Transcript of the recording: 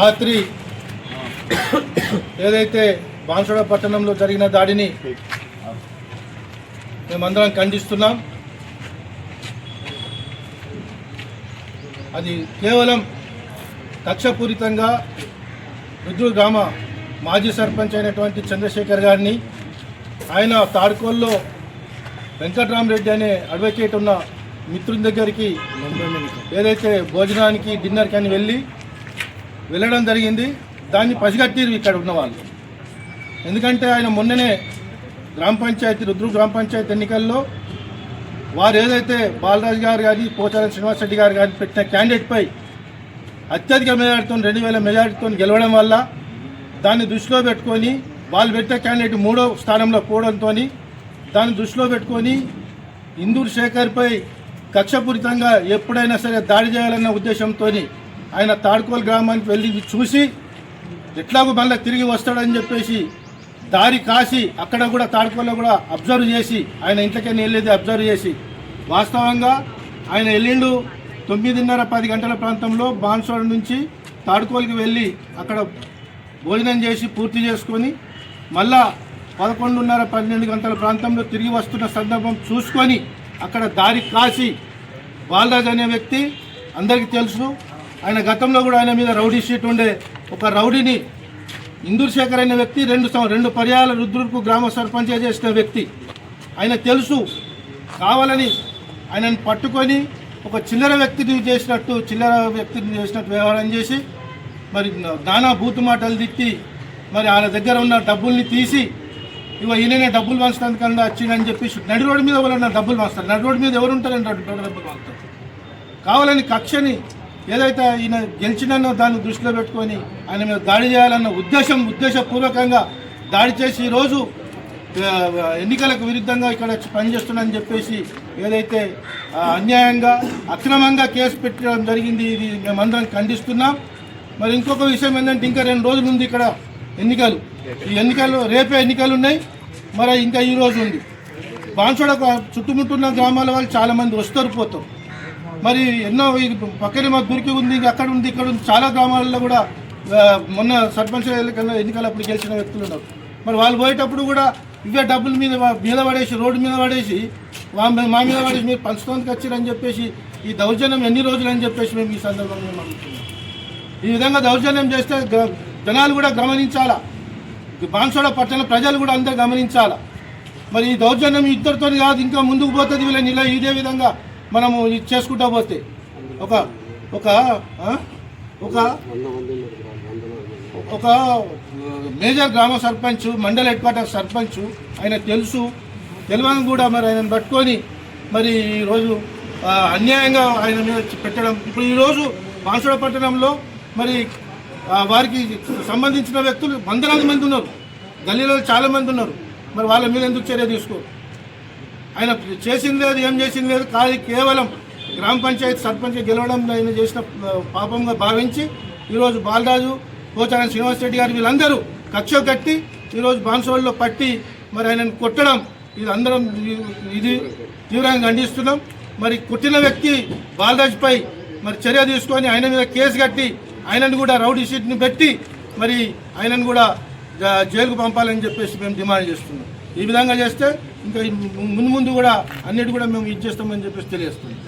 రాత్రి ఏదైతే బాన్సువాడ పట్టణంలో జరిగిన దాడిని మేమందరం ఖండిస్తున్నాం. అది కేవలం కక్షపూరితంగా రుద్రూరు గ్రామ మాజీ సర్పంచ్ అయినటువంటి చంద్రశేఖర్ గారిని, ఆయన తాడుకోల్లో వెంకట్రామరెడ్డి అనే అడ్వకేట్ ఉన్న మిత్రుని దగ్గరికి ఏదైతే భోజనానికి డిన్నర్కి అని వెళ్ళడం జరిగింది. దాన్ని పసిగట్టిరు ఇక్కడ ఉన్న వాళ్ళు. ఎందుకంటే ఆయన మొన్ననే రుద్రూరు గ్రామ పంచాయతీ ఎన్నికల్లో వారు ఏదైతే బాలరాజు గారు కానీ పోచారం శ్రీనివాసరెడ్డి గారు కానీ పెట్టిన క్యాండిడేట్పై అత్యధిక మెజార్టీతో 2000 మెజార్టీతో గెలవడం వల్ల దాన్ని దృష్టిలో పెట్టుకొని వాళ్ళు పెట్టే క్యాండిడేట్ 3వ స్థానంలో పోవడంతో దాన్ని దృష్టిలో పెట్టుకొని ఇందూరు శేఖర్పై కక్షపూరితంగా ఎప్పుడైనా సరే దాడి చేయాలన్న ఉద్దేశంతో ఆయన తాడుకోల్ గ్రామానికి వెళ్ళి చూసి ఎట్లాగో మళ్ళీ తిరిగి వస్తాడని చెప్పేసి దారి కాసి అక్కడ కూడా తాడుకోల్లో కూడా అబ్జర్వ్ చేసి ఆయన ఇంట్లోకైనా వెళ్ళేది అబ్జర్వ్ చేసి వాస్తవంగా ఆయన వెళ్ళిండు 9:30-10 గంటల ప్రాంతంలో బాన్సువాడ నుంచి తాడుకోల్కి వెళ్ళి అక్కడ భోజనం చేసి పూర్తి చేసుకొని మళ్ళా 11:30-12 గంటల ప్రాంతంలో తిరిగి వస్తున్న సందర్భం చూసుకొని అక్కడ దారి కాసి బాలరాజు అనే వ్యక్తి అందరికీ తెలుసు. ఆయన గతంలో కూడా ఆయన మీద రౌడీ షీట్ ఉండే ఒక రౌడీని ఇందూరు శేఖర్ అనే వ్యక్తి 2 పర్యాల రుద్రూరుకు గ్రామ సర్పంచ్ చేసిన వ్యక్తి. ఆయన తెలుసు. కావాలని ఆయనను పట్టుకొని ఒక చిల్లర వ్యక్తిని చేసినట్టు వ్యవహారం చేసి మరి నానా బూతు మాటలు తిట్టి మరి ఆయన దగ్గర ఉన్న డబ్బుల్ని తీసి ఈయననే డబ్బులు పంచడానికన్నా వచ్చిందని చెప్పేసి నడి రోడ్డు మీద ఎవరన్నా డబ్బులు పంచుతారు. నడి రోడ్డు మీద ఎవరు ఉంటారని డబ్బులు పంచుతారు. కావాలని కక్షని ఏదైతే ఈయన గెలిచినో దాన్ని దృష్టిలో పెట్టుకొని ఆయన మీద దాడి చేయాలన్న ఉద్దేశపూర్వకంగా దాడి చేసి ఈరోజు ఎన్నికలకు విరుద్ధంగా ఇక్కడ పనిచేస్తున్నానని చెప్పేసి ఏదైతే అన్యాయంగా అక్రమంగా కేసు పెట్టడం జరిగింది. ఇది మేమందరం ఖండిస్తున్నాం. మరి ఇంకొక విషయం ఏంటంటే ఇంకా 2 రోజులు ఉంది ఇక్కడ ఎన్నికలు. ఈ రేపే ఎన్నికలు ఉన్నాయి. మరి ఇంకా ఈ రోజు ఉంది. బాన్సువాడ చుట్టుముట్టున్న గ్రామాల వాళ్ళు చాలామంది వస్తారు పోతారు. మరి ఎన్నో పక్కనే మా దురికి ఉంది, అక్కడ ఉంది, ఇక్కడ ఉంది. చాలా గ్రామాలలో కూడా మొన్న సర్పంచ్ ఎన్నికలప్పుడు గెలిచిన వ్యక్తులు ఉన్నారు. మరి వాళ్ళు పోయేటప్పుడు కూడా ఇవే డబ్బుల మీద పడేసి రోడ్డు మీద పడేసి మా మీద పడేసి మీరు పంచడానికి వచ్చారని చెప్పేసి ఈ దౌర్జన్యం ఎన్ని రోజులు అని చెప్పేసి మేము ఈ సందర్భంగా అడుగుతున్నాం. ఈ విధంగా దౌర్జన్యం చేస్తే జనాలు కూడా గమనించాలా, బాన్సువాడ పట్టణ ప్రజలు కూడా అందరూ గమనించాలా. మరి ఈ దౌర్జన్యం ఇద్దరితో కాదు, ఇంకా ముందుకు పోతుంది. వీళ్ళని ఇలా ఇదే విధంగా మనము ఇది చేసుకుంటా పోతే ఒక మేజర్ గ్రామ సర్పంచ్, మండల హెడ్ క్వార్టర్ సర్పంచ్ ఆయన తెలియని కూడా మరి ఆయనను పట్టుకొని మరి ఈరోజు అన్యాయంగా ఆయన మీద పెట్టడం. ఇప్పుడు ఈరోజు బాన్సువాడ పట్టణంలో మరి వారికి సంబంధించిన వ్యక్తులు వందలాది మంది ఉన్నారు, గల్లీలో చాలామంది ఉన్నారు. మరి వాళ్ళ మీద ఎందుకు చర్య తీసుకోరు? ఆయన చేసింది లేదు, ఏం చేసింది లేదు. కేవలం గ్రామ పంచాయతీ సర్పంచ్ గెలవడం ఆయన చేసిన పాపంగా భావించి ఈరోజు బాలరాజు, పోచారం శ్రీనివాసరెడ్డి గారు వీళ్ళందరూ కక్ష కట్టి ఈరోజు బాన్సువాడలో పట్టి మరి ఆయనను కొట్టడం ఇది అందరం ఇది తీవ్రంగా ఖండిస్తున్నాం. మరి కొట్టిన వ్యక్తి బాలరాజుపై మరి చర్య తీసుకొని ఆయన మీద కేసు కట్టి ఆయనను కూడా రౌడీ షీట్ని పెట్టి మరి ఆయనను కూడా జైలుకు పంపాలని చెప్పేసి మేము డిమాండ్ చేస్తున్నాం. ఈ విధంగా చేస్తే ఇంకా ముందు కూడా అన్నిటి కూడా మేము ఇది చేస్తామని చెప్పేసి తెలియజేస్తున్నాం.